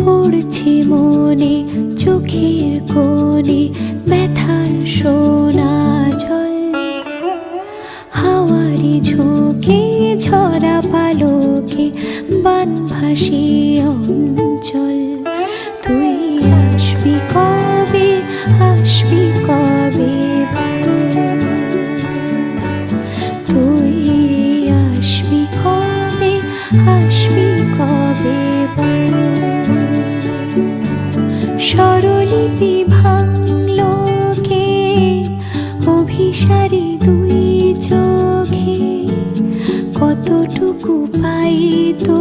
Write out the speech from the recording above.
পড়ছে মনে চোখের কোণে ব্যথার সোনা জল। হাওয়ারি ঝোঁকে ঝরা পালকে বানভাসী অঞ্চল। তুই আসবি কবে, আসবি কবে বল? তুই আসবি কবে, আসবি কবে বল? স্বরলিপি ভাঙলো কে অভিসারী দুই চোখে, কতটুকু পাই তো